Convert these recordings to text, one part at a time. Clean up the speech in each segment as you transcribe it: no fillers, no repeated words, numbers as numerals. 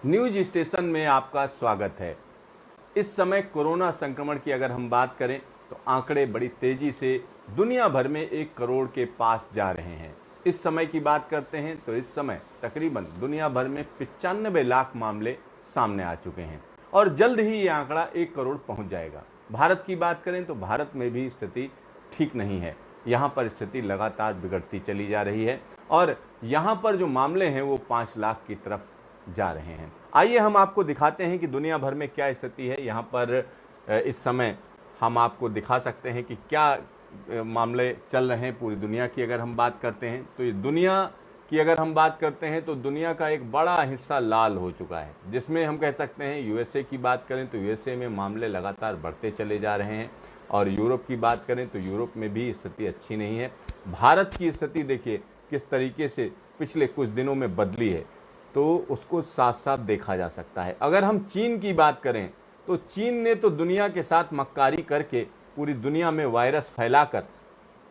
News station में आपका स्वागत है। इस समय कोरोना संक्रमण की अगर हम बात करें तो आंकड़े बड़ी तेजी से दुनिया भर में 1 करोड़ के पास जा रहे हैं। इस समय की बात करते हैं तो इस समय तकरीबन दुनिया भर में 95 लाख मामले सामने आ चुके हैं और जल्द ही ये आंकड़ा 1 करोड़ पहुंच जाएगा। भारत की बात करें तो भारत में भी स्थिति ठीक नहीं है। यहाँ पर स्थिति लगातार बिगड़ती चली जा रही है और यहाँ पर जो मामले हैं वो 5 लाख की तरफ जा रहे हैं। आइए हम आपको दिखाते हैं कि दुनिया भर में क्या स्थिति है। यहाँ पर इस समय हम आपको दिखा सकते हैं कि क्या मामले चल रहे हैं पूरी दुनिया की। अगर हम बात करते हैं तो ये दुनिया की अगर हम बात करते हैं तो दुनिया का एक बड़ा हिस्सा लाल हो चुका है, जिसमें हम कह सकते हैं यूएसए की बात करें तो यूएसए में मामले लगातार बढ़ते चले जा रहे हैं और यूरोप की बात करें तो यूरोप में भी स्थिति अच्छी नहीं है। भारत की स्थिति देखिए किस तरीके से पिछले कुछ दिनों में बदली है, तो उसको साफ साफ देखा जा सकता है। अगर हम चीन की बात करें तो चीन ने तो दुनिया के साथ मक्कारी करके पूरी दुनिया में वायरस फैलाकर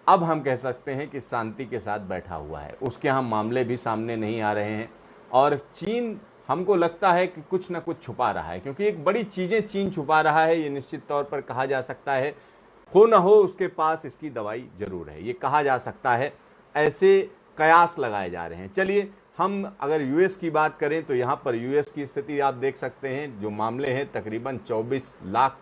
अब हम कह सकते हैं कि शांति के साथ बैठा हुआ है। उसके यहाँ मामले भी सामने नहीं आ रहे हैं और चीन हमको लगता है कि कुछ ना कुछ छुपा रहा है, क्योंकि एक बड़ी चीज़ें चीन छुपा रहा है, ये निश्चित तौर पर कहा जा सकता है। हो ना हो उसके पास इसकी दवाई जरूर है, ये कहा जा सकता है। ऐसे कयास लगाए जा रहे हैं। चलिए हम अगर यूएस की बात करें तो यहाँ पर यूएस की स्थिति आप देख सकते हैं। जो मामले हैं तकरीबन 24 लाख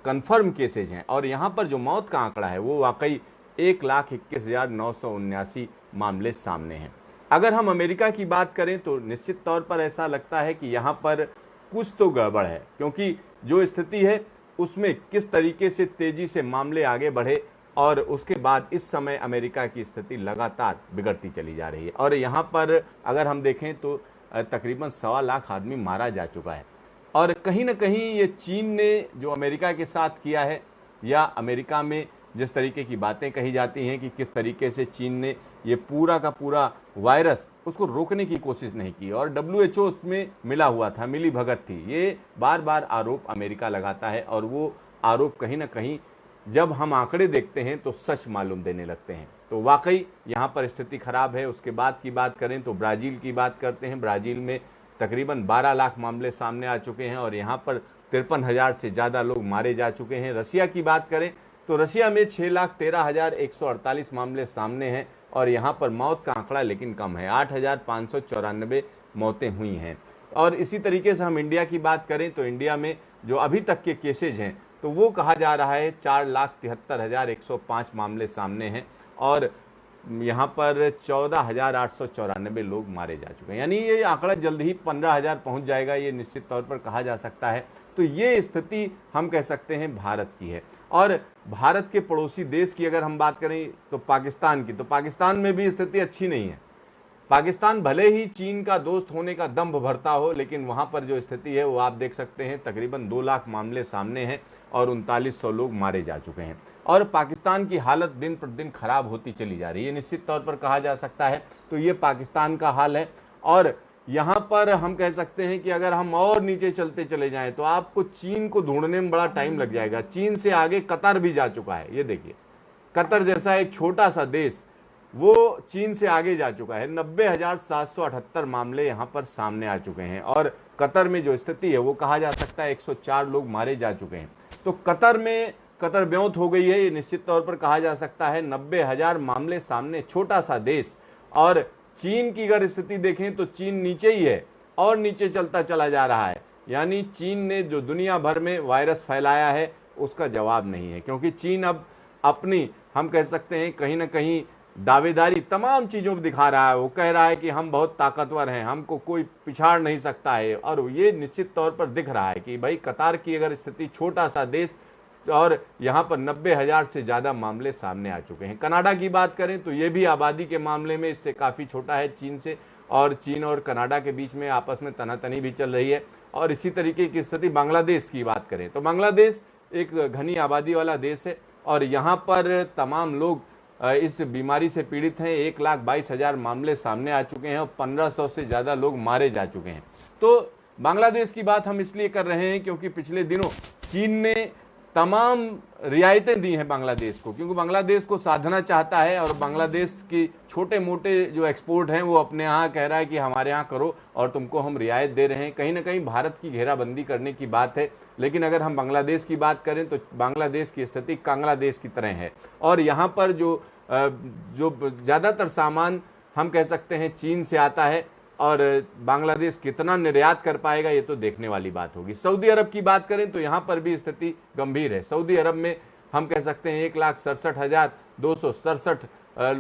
कंफर्म केसेज हैं और यहाँ पर जो मौत का आंकड़ा है वो वाकई 1,21,979 मामले सामने हैं। अगर हम अमेरिका की बात करें तो निश्चित तौर पर ऐसा लगता है कि यहाँ पर कुछ तो गड़बड़ है, क्योंकि जो स्थिति है उसमें किस तरीके से तेजी से मामले आगे बढ़े और उसके बाद इस समय अमेरिका की स्थिति लगातार बिगड़ती चली जा रही है। और यहाँ पर अगर हम देखें तो तकरीबन 1.25 लाख आदमी मारा जा चुका है और कहीं ना कहीं ये चीन ने जो अमेरिका के साथ किया है, या अमेरिका में जिस तरीके की बातें कही जाती हैं कि किस तरीके से चीन ने ये पूरा का पूरा वायरस उसको रोकने की कोशिश नहीं की और WHO उसमें मिला हुआ था, मिली भगत थी। ये बार बार आरोप अमेरिका लगाता है और वो आरोप कहीं ना कहीं जब हम आंकड़े देखते हैं तो सच मालूम देने लगते हैं। तो वाकई यहाँ पर स्थिति खराब है। उसके बाद की बात करें तो ब्राज़ील की बात करते हैं। ब्राज़ील में तकरीबन 12 लाख मामले सामने आ चुके हैं और यहाँ पर 53,000 से ज़्यादा लोग मारे जा चुके हैं। रशिया की बात करें तो रशिया में 6,13,148 मामले सामने हैं और यहाँ पर मौत का आंकड़ा लेकिन कम है, 8,594 मौतें हुई हैं। और इसी तरीके से हम इंडिया की बात करें तो इंडिया में जो अभी तक के केसेज हैं तो वो कहा जा रहा है 4,73,105 मामले सामने हैं और यहाँ पर 14,894 लोग मारे जा चुके हैं। यानी ये आंकड़ा जल्द ही 15,000 पहुँच जाएगा, ये निश्चित तौर पर कहा जा सकता है। तो ये स्थिति हम कह सकते हैं भारत की है। और भारत के पड़ोसी देश की अगर हम बात करें तो पाकिस्तान की, तो पाकिस्तान में भी स्थिति अच्छी नहीं है। पाकिस्तान भले ही चीन का दोस्त होने का दंभ भरता हो, लेकिन वहाँ पर जो स्थिति है वो आप देख सकते हैं, तकरीबन 2 लाख मामले सामने हैं और 3900 लोग मारे जा चुके हैं और पाकिस्तान की हालत दिन प्रतिदिन खराब होती चली जा रही है, निश्चित तौर पर कहा जा सकता है। तो ये पाकिस्तान का हाल है और यहाँ पर हम कह सकते हैं कि अगर हम और नीचे चलते चले जाएं तो आपको चीन को ढूंढने में बड़ा टाइम लग जाएगा। चीन से आगे कतर भी जा चुका है। ये देखिए, कतर जैसा एक छोटा सा देश वो चीन से आगे जा चुका है। 90,778 मामले यहाँ पर सामने आ चुके हैं और कतर में जो स्थिति है वो कहा जा सकता है 104 लोग मारे जा चुके हैं। तो कतर में कतर ब्योंत हो गई है, ये निश्चित तौर पर कहा जा सकता है। 90,000 मामले सामने, छोटा सा देश। और चीन की अगर स्थिति देखें तो चीन नीचे ही है और नीचे चलता चला जा रहा है। यानी चीन ने जो दुनिया भर में वायरस फैलाया है उसका जवाब नहीं है, क्योंकि चीन अब अपनी हम कह सकते हैं कहीं ना कहीं दावेदारी तमाम चीज़ों में दिखा रहा है। वो कह रहा है कि हम बहुत ताकतवर हैं, हमको कोई पिछाड़ नहीं सकता है। और ये निश्चित तौर पर दिख रहा है कि भाई कतार की अगर स्थिति, छोटा सा देश और यहाँ पर 90,000 से ज़्यादा मामले सामने आ चुके हैं। कनाडा की बात करें तो ये भी आबादी के मामले में इससे काफ़ी छोटा है चीन से, और चीन और कनाडा के बीच में आपस में तनातनी भी चल रही है। और इसी तरीके की स्थिति बांग्लादेश की बात करें तो बांग्लादेश एक घनी आबादी वाला देश है और यहाँ पर तमाम लोग इस बीमारी से पीड़ित हैं। 1,22,000 मामले सामने आ चुके हैं और 1,500 से ज़्यादा लोग मारे जा चुके हैं। तो बांग्लादेश की बात हम इसलिए कर रहे हैं क्योंकि पिछले दिनों चीन ने तमाम रियायतें दी हैं बांग्लादेश को, क्योंकि बांग्लादेश को साधना चाहता है और बांग्लादेश की छोटे मोटे जो एक्सपोर्ट हैं वो अपने यहाँ कह रहा है कि हमारे यहाँ करो और तुमको हम रियायत दे रहे हैं। कहीं ना कहीं भारत की घेराबंदी करने की बात है, लेकिन अगर हम बांग्लादेश की बात करें तो बांग्लादेश की स्थिति बांग्लादेश की तरह है। और यहाँ पर जो ज़्यादातर सामान हम कह सकते हैं चीन से आता है, और बांग्लादेश कितना निर्यात कर पाएगा ये तो देखने वाली बात होगी। सऊदी अरब की बात करें तो यहाँ पर भी स्थिति गंभीर है। सऊदी अरब में हम कह सकते हैं 1,67,267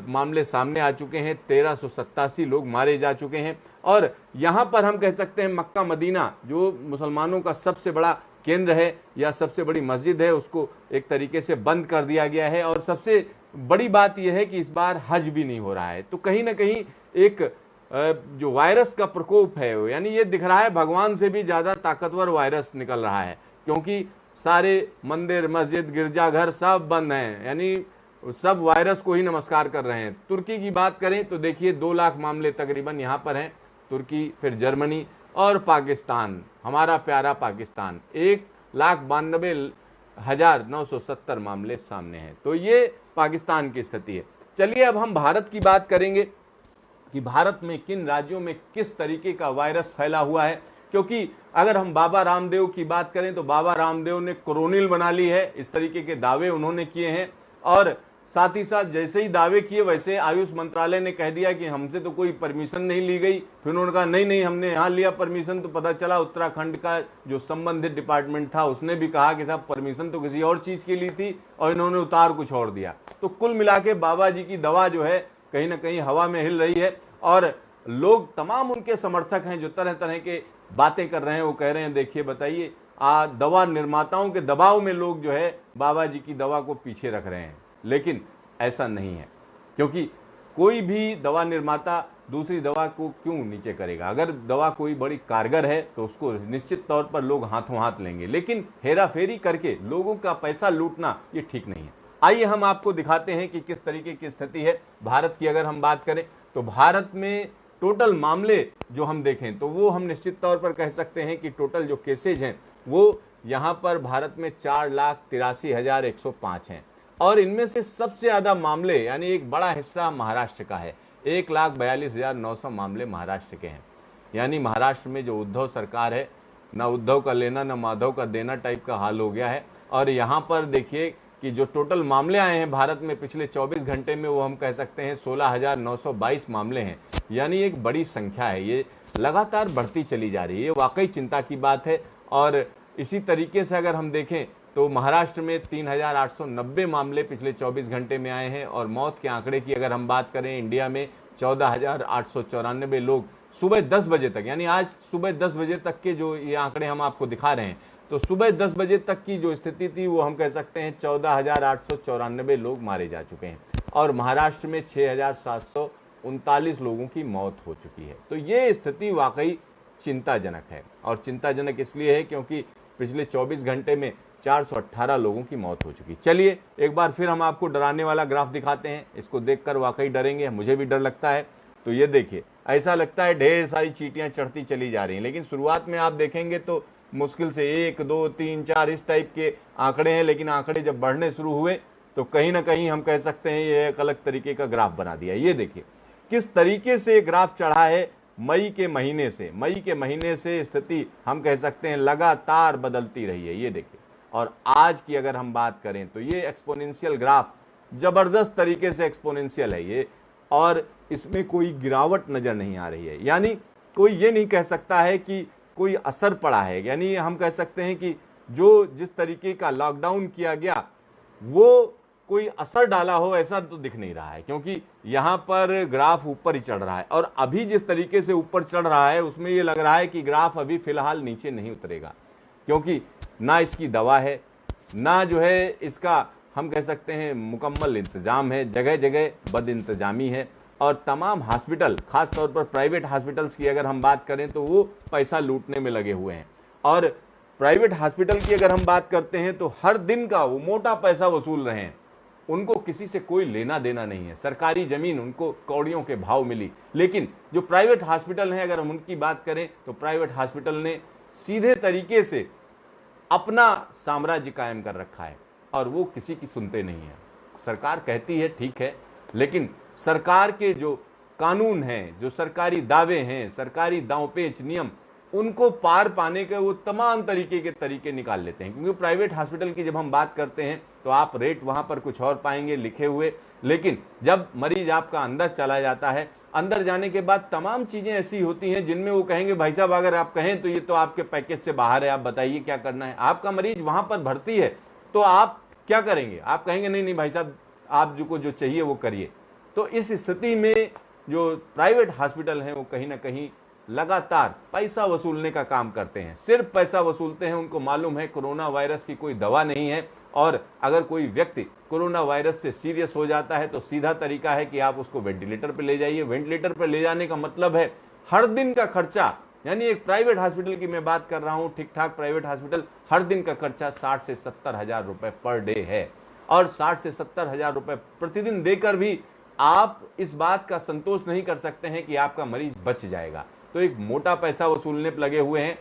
मामले सामने आ चुके हैं, 1,387 लोग मारे जा चुके हैं। और यहाँ पर हम कह सकते हैं मक्का मदीना जो मुसलमानों का सबसे बड़ा केंद्र है या सबसे बड़ी मस्जिद है, उसको एक तरीके से बंद कर दिया गया है। और सबसे बड़ी बात यह है कि इस बार हज भी नहीं हो रहा है। तो कहीं ना कहीं एक जो वायरस का प्रकोप है, यानी ये दिख रहा है भगवान से भी ज़्यादा ताकतवर वायरस निकल रहा है, क्योंकि सारे मंदिर मस्जिद गिरजाघर सब बंद हैं, यानी सब वायरस को ही नमस्कार कर रहे हैं। तुर्की की बात करें तो देखिए 2 लाख मामले तकरीबन यहाँ पर हैं, तुर्की, फिर जर्मनी और पाकिस्तान, हमारा प्यारा पाकिस्तान, 1,92,970 मामले सामने हैं। तो ये पाकिस्तान की स्थिति है। चलिए अब हम भारत की बात करेंगे कि भारत में किन राज्यों में किस तरीके का वायरस फैला हुआ है, क्योंकि अगर हम बाबा रामदेव की बात करें तो बाबा रामदेव ने कोरोनिल बना ली है, इस तरीके के दावे उन्होंने किए हैं। और साथ ही साथ जैसे ही दावे किए वैसे आयुष मंत्रालय ने कह दिया कि हमसे तो कोई परमिशन नहीं ली गई। फिर उन्होंने कहा नहीं हमने यहाँ लिया परमिशन, तो पता चला उत्तराखंड का जो संबंधित डिपार्टमेंट था उसने भी कहा कि साहब परमिशन तो किसी और चीज़ की ली थी और इन्होंने उतार कुछ और दिया। तो कुल मिला के बाबा जी की दवा जो है कहीं ना कहीं हवा में हिल रही है, और लोग तमाम उनके समर्थक हैं जो तरह तरह के बातें कर रहे हैं। वो कह रहे हैं देखिए बताइए दवा निर्माताओं के दबाव में लोग जो है बाबा जी की दवा को पीछे रख रहे हैं, लेकिन ऐसा नहीं है, क्योंकि कोई भी दवा निर्माता दूसरी दवा को क्यों नीचे करेगा। अगर दवा कोई बड़ी कारगर है तो उसको निश्चित तौर पर लोग हाथों हाथ लेंगे, लेकिन हेरा फेरी करके लोगों का पैसा लूटना ये ठीक नहीं है। आइए हम आपको दिखाते हैं कि किस तरीके की स्थिति है भारत की। अगर हम बात करें तो भारत में टोटल मामले जो हम देखें तो वो हम निश्चित तौर पर कह सकते हैं कि टोटल जो केसेज हैं वो यहाँ पर भारत में 4,83,105 हैं, और इनमें से सबसे ज़्यादा मामले यानी एक बड़ा हिस्सा महाराष्ट्र का है। 1,42,900 मामले महाराष्ट्र के हैं। यानी महाराष्ट्र में जो उद्धव सरकार है, ना उद्धव का लेना ना माधव का देना टाइप का हाल हो गया है। और यहाँ पर देखिए कि जो टोटल मामले आए हैं भारत में पिछले 24 घंटे में, वो हम कह सकते हैं 16,922 मामले हैं। यानी एक बड़ी संख्या है, ये लगातार बढ़ती चली जा रही है। ये वाकई चिंता की बात है। और इसी तरीके से अगर हम देखें तो महाराष्ट्र में 3,890 मामले पिछले 24 घंटे में आए हैं। और मौत के आंकड़े की अगर हम बात करें, इंडिया में 14,894 लोग सुबह 10 बजे तक, यानी आज सुबह 10 बजे तक के जो ये आंकड़े हम आपको दिखा रहे हैं, तो सुबह 10 बजे तक की जो स्थिति थी वो हम कह सकते हैं 14,894 लोग मारे जा चुके हैं। और महाराष्ट्र में 6,739 लोगों की मौत हो चुकी है। तो ये स्थिति वाकई चिंताजनक है, और चिंताजनक इसलिए है क्योंकि पिछले 24 घंटे में 418 लोगों की मौत हो चुकी। चलिए एक बार फिर हम आपको डराने वाला ग्राफ दिखाते हैं। इसको देखकर वाकई डरेंगे, मुझे भी डर लगता है। तो ये देखिए, ऐसा लगता है ढेर सारी चींटियां चढ़ती चली जा रही हैं, लेकिन शुरुआत में आप देखेंगे तो मुश्किल से 1, 2, 3, 4 इस टाइप के आंकड़े हैं। लेकिन आंकड़े जब बढ़ने शुरू हुए तो कहीं ना कहीं हम कह सकते हैं ये एक अलग तरीके का ग्राफ बना दिया। ये देखिए किस तरीके से ग्राफ चढ़ा है। मई के महीने से स्थिति हम कह सकते हैं लगातार बदलती रही है। ये देखिए, और आज की अगर हम बात करें तो ये एक्सपोनेंशियल ग्राफ जबरदस्त तरीके से एक्सपोनेंशियल है ये, और इसमें कोई गिरावट नजर नहीं आ रही है। यानी कोई ये नहीं कह सकता है कि कोई असर पड़ा है। यानी हम कह सकते हैं कि जो जिस तरीके का लॉकडाउन किया गया वो कोई असर डाला हो ऐसा तो दिख नहीं रहा है, क्योंकि यहाँ पर ग्राफ ऊपर ही चढ़ रहा है। और अभी जिस तरीके से ऊपर चढ़ रहा है उसमें ये लग रहा है कि ग्राफ अभी फिलहाल नीचे नहीं उतरेगा, क्योंकि ना इसकी दवा है, ना जो है इसका हम कह सकते हैं मुकम्मल इंतजाम है। जगह जगह बद इंतजामी है, और तमाम हॉस्पिटल, खास तौर पर प्राइवेट हॉस्पिटल्स की अगर हम बात करें तो वो पैसा लूटने में लगे हुए हैं। और प्राइवेट हॉस्पिटल की अगर हम बात करते हैं तो हर दिन का वो मोटा पैसा वसूल रहे हैं। उनको किसी से कोई लेना देना नहीं है। सरकारी जमीन उनको कौड़ियों के भाव मिली, लेकिन जो प्राइवेट हॉस्पिटल हैं अगर हम उनकी बात करें तो प्राइवेट हॉस्पिटल ने सीधे तरीके से अपना साम्राज्य कायम कर रखा है और वो किसी की सुनते नहीं है। सरकार कहती है ठीक है, लेकिन सरकार के जो कानून हैं, जो सरकारी दावे हैं, सरकारी दांवपेच नियम, उनको पार पाने के वो तमाम तरीके के तरीके निकाल लेते हैं। क्योंकि प्राइवेट हॉस्पिटल की जब हम बात करते हैं तो आप रेट वहां पर कुछ और पाएंगे लिखे हुए, लेकिन जब मरीज आपका अंदर चला जाता है, अंदर जाने के बाद तमाम चीजें ऐसी होती हैं जिनमें वो कहेंगे भाई साहब अगर आप कहें तो ये तो आपके पैकेज से बाहर है, आप बताइए क्या करना है। आपका मरीज वहां पर भर्ती है तो आप क्या करेंगे? आप कहेंगे नहीं नहीं भाई साहब आप जो चाहिए वो करिए। तो इस स्थिति में जो प्राइवेट हॉस्पिटल हैं वो कहीं ना कहीं लगातार पैसा वसूलने का काम करते हैं, सिर्फ पैसा वसूलते हैं। उनको मालूम है कोरोना वायरस की कोई दवा नहीं है और अगर कोई व्यक्ति कोरोना वायरस से सीरियस हो जाता है तो सीधा तरीका है कि आप उसको वेंटिलेटर पर ले जाइए। वेंटिलेटर पर ले जाने का मतलब है हर दिन का खर्चा, यानी एक प्राइवेट हॉस्पिटल की मैं बात कर रहा हूं, ठीक ठाक प्राइवेट हॉस्पिटल, हर दिन का खर्चा 60 से 70 हजार रुपए पर डे है। और 60 से 70 हजार रुपए प्रतिदिन देकर भी आप इस बात का संतोष नहीं कर सकते हैं कि आपका मरीज बच जाएगा। तो एक मोटा पैसा वसूलने पर लगे हुए हैं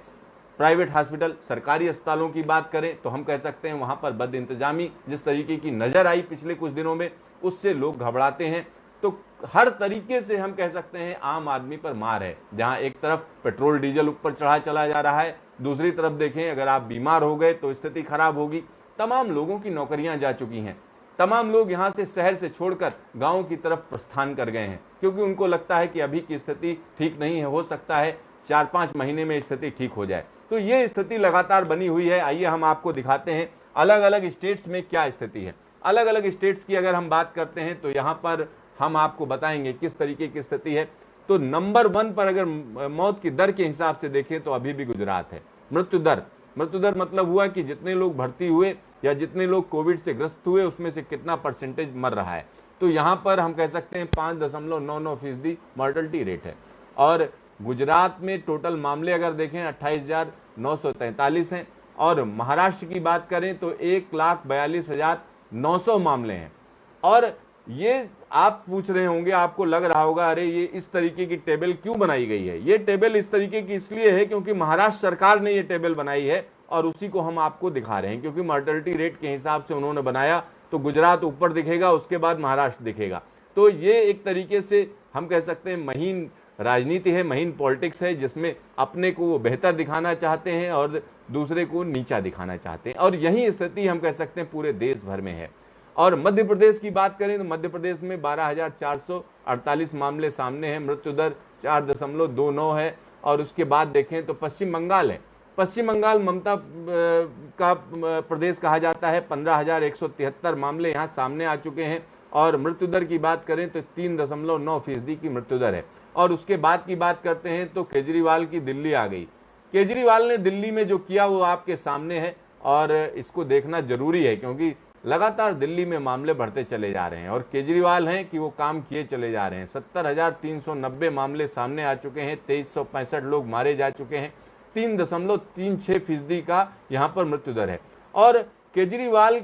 प्राइवेट हॉस्पिटल। सरकारी अस्पतालों की बात करें तो हम कह सकते हैं वहां पर बद इंतजामी जिस तरीके की नजर आई पिछले कुछ दिनों में, उससे लोग घबराते हैं। तो हर तरीके से हम कह सकते हैं आम आदमी पर मार है। जहां एक तरफ पेट्रोल डीजल ऊपर चढ़ा चला जा रहा है, दूसरी तरफ देखें अगर आप बीमार हो गए तो स्थिति खराब होगी। तमाम लोगों की नौकरियां जा चुकी हैं, तमाम लोग यहां से शहर से छोड़कर गांव की तरफ प्रस्थान कर गए हैं, क्योंकि उनको लगता है कि अभी की स्थिति ठीक नहीं है, हो सकता है 4-5 महीने में स्थिति ठीक हो जाए। तो ये स्थिति लगातार बनी हुई है। आइए हम आपको दिखाते हैं अलग अलग स्टेट्स में क्या स्थिति है। अलग अलग स्टेट्स की अगर हम बात करते हैं तो यहाँ पर हम आपको बताएंगे किस तरीके की स्थिति है। तो नंबर 1 पर अगर मौत की दर के हिसाब से देखें तो अभी भी गुजरात है। मृत्यु दर मतलब हुआ कि जितने लोग भर्ती हुए या जितने लोग कोविड से ग्रस्त हुए उसमें से कितना परसेंटेज मर रहा है। तो यहाँ पर हम कह सकते हैं 5.99% मॉर्टलिटी रेट है। और गुजरात में टोटल मामले अगर देखें 28,943 हैं और महाराष्ट्र की बात करें तो 1,42,900 मामले हैं। और ये आप पूछ रहे होंगे, आपको लग रहा होगा अरे ये इस तरीके की टेबल क्यों बनाई गई है। ये टेबल इस तरीके की इसलिए है क्योंकि महाराष्ट्र सरकार ने ये टेबल बनाई है और उसी को हम आपको दिखा रहे हैं, क्योंकि मॉर्टलिटी रेट के हिसाब से उन्होंने बनाया तो गुजरात ऊपर दिखेगा, उसके बाद महाराष्ट्र दिखेगा। तो ये एक तरीके से हम कह सकते हैं महीन राजनीति है, महीन पॉलिटिक्स है, जिसमें अपने को वो बेहतर दिखाना चाहते हैं और दूसरे को नीचा दिखाना चाहते हैं। और यही स्थिति हम कह सकते हैं पूरे देश भर में है। और मध्य प्रदेश की बात करें तो मध्य प्रदेश में 12,448 मामले सामने हैं, मृत्यु दर 4.29 है। और उसके बाद देखें तो पश्चिम बंगाल है। पश्चिम बंगाल ममता का प्रदेश कहा जाता है। 15,173 मामले यहाँ सामने आ चुके हैं और मृत्यु दर की बात करें तो 3.9% की मृत्यु दर है। और उसके बाद की बात करते हैं तो केजरीवाल की दिल्ली आ गई। केजरीवाल ने दिल्ली में जो किया वो आपके सामने है और इसको देखना जरूरी है, क्योंकि लगातार दिल्ली में मामले बढ़ते चले जा रहे हैं और केजरीवाल हैं कि वो काम किए चले जा रहे हैं। 70,390 मामले सामने आ चुके हैं, 2365 लोग मारे जा चुके हैं, 3.36% का यहाँ पर मृत्यु दर है। और केजरीवाल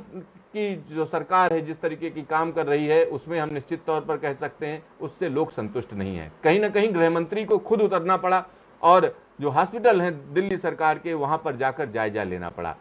की जो सरकार है जिस तरीके की काम कर रही है उसमें हम निश्चित तौर पर कह सकते हैं उससे लोग संतुष्ट नहीं है। कहीं ना कहीं गृह मंत्री को खुद उतरना पड़ा और जो हॉस्पिटल हैं दिल्ली सरकार के वहां पर जाकर जायजा लेना पड़ा।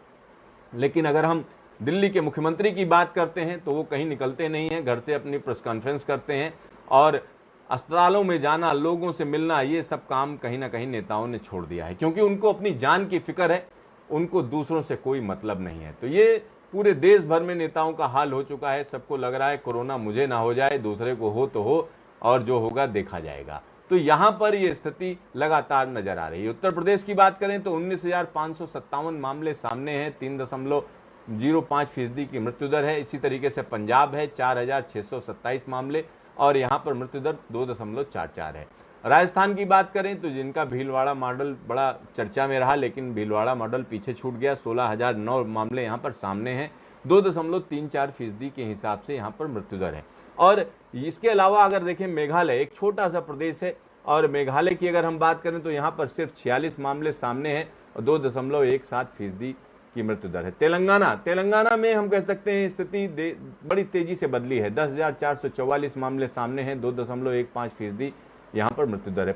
लेकिन अगर हम दिल्ली के मुख्यमंत्री की बात करते हैं तो वो कहीं निकलते नहीं हैं, घर से अपनी प्रेस कॉन्फ्रेंस करते हैं और अस्पतालों में जाना, लोगों से मिलना, ये सब काम कहीं ना कहीं नेताओं ने छोड़ दिया है, क्योंकि उनको अपनी जान की फिक्र है, उनको दूसरों से कोई मतलब नहीं है। तो ये पूरे देश भर में नेताओं का हाल हो चुका है। सबको लग रहा है कोरोना मुझे ना हो जाए, दूसरे को हो तो हो और जो होगा देखा जाएगा। तो यहां पर यह स्थिति लगातार नजर आ रही है। उत्तर प्रदेश की बात करें तो 19,557 मामले सामने हैं, 3.05% की मृत्यु दर है। इसी तरीके से पंजाब है 4,627 मामले और यहां पर मृत्यु दर 2.44 है। राजस्थान की बात करें तो जिनका भीलवाड़ा मॉडल बड़ा चर्चा में रहा, लेकिन भीलवाड़ा मॉडल पीछे छूट गया। 16,009 मामले यहां पर सामने हैं, 2.34% के हिसाब से यहां पर मृत्यु दर है। और इसके अलावा अगर देखें मेघालय एक छोटा सा प्रदेश है और मेघालय की अगर हम बात करें तो यहाँ पर सिर्फ 46 मामले सामने हैं और 2.17% की मृत्यु दर है। तेलंगाना में हम कह सकते हैं स्थिति बड़ी तेजी से बदली है। 10,444 मामले सामने हैं, 2.15% यहाँ पर मृत्यु दर है।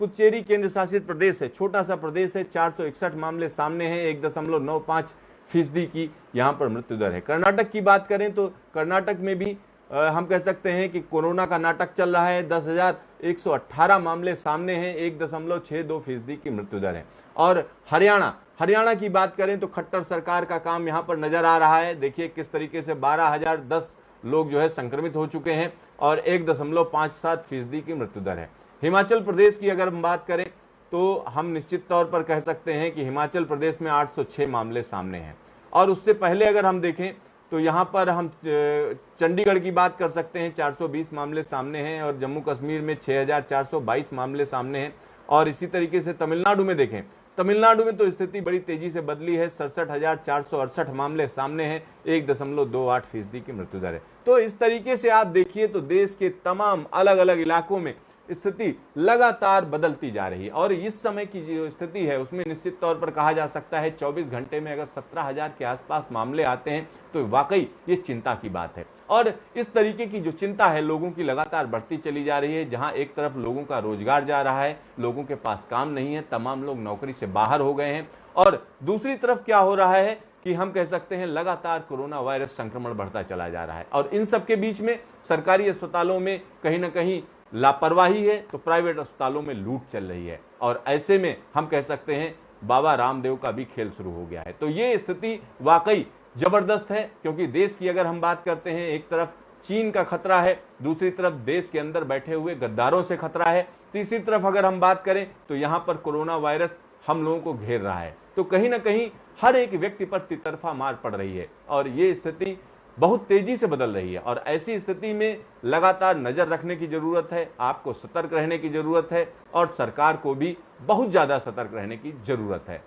पुडुचेरी केंद्र शासित प्रदेश है, छोटा सा प्रदेश है, 461 मामले सामने हैं, 1.95% की यहां पर मृत्यु दर है। कर्नाटक की बात करें तो कर्नाटक में भी हम कह सकते हैं कि कोरोना का नाटक चल रहा है। 10,118 मामले सामने हैं, 1.62% की मृत्यु दर है। और हरियाणा की बात करें तो खट्टर सरकार का काम यहां पर नजर आ रहा है। देखिए किस तरीके से 12,010 लोग जो है संक्रमित हो चुके हैं और 1.57% की मृत्यु दर है। हिमाचल प्रदेश की अगर हम बात करें तो हम निश्चित तौर पर कह सकते हैं कि हिमाचल प्रदेश में 806 मामले सामने हैं। और उससे पहले अगर हम देखें तो यहाँ पर हम चंडीगढ़ की बात कर सकते हैं, 420 मामले सामने हैं और जम्मू कश्मीर में 6,422 मामले सामने हैं। और इसी तरीके से तमिलनाडु में देखें, तमिलनाडु में तो स्थिति बड़ी तेजी से बदली है, 67,468 मामले सामने हैं, 1.28% की मृत्यु दर है। तो इस तरीके से आप देखिए तो देश के तमाम अलग अलग इलाकों में स्थिति लगातार बदलती जा रही है। और इस समय की जो स्थिति है उसमें निश्चित तौर पर कहा जा सकता है 24 घंटे में अगर 17,000 के आसपास मामले आते हैं तो वाकई ये चिंता की बात है। और इस तरीके की जो चिंता है लोगों की लगातार बढ़ती चली जा रही है। जहां एक तरफ लोगों का रोजगार जा रहा है, लोगों के पास काम नहीं है, तमाम लोग नौकरी से बाहर हो गए हैं, और दूसरी तरफ क्या हो रहा है कि हम कह सकते हैं लगातार कोरोना वायरस संक्रमण बढ़ता चला जा रहा है। और इन सब के बीच में सरकारी अस्पतालों में कहीं ना कहीं लापरवाही है तो प्राइवेट अस्पतालों में लूट चल रही है। और ऐसे में हम कह सकते हैं बाबा रामदेव का भी खेल शुरू हो गया है। तो ये स्थिति वाकई जबरदस्त है, क्योंकि देश की अगर हम बात करते हैं, एक तरफ चीन का खतरा है, दूसरी तरफ देश के अंदर बैठे हुए गद्दारों से खतरा है, तीसरी तरफ अगर हम बात करें तो यहां पर कोरोना वायरस हम लोगों को घेर रहा है। तो कहीं ना कहीं हर एक व्यक्ति पर तितरफा मार पड़ रही है और ये स्थिति बहुत तेजी से बदल रही है। और ऐसी स्थिति में लगातार नजर रखने की जरूरत है, आपको सतर्क रहने की जरूरत है और सरकार को भी बहुत ज्यादा सतर्क रहने की जरूरत है।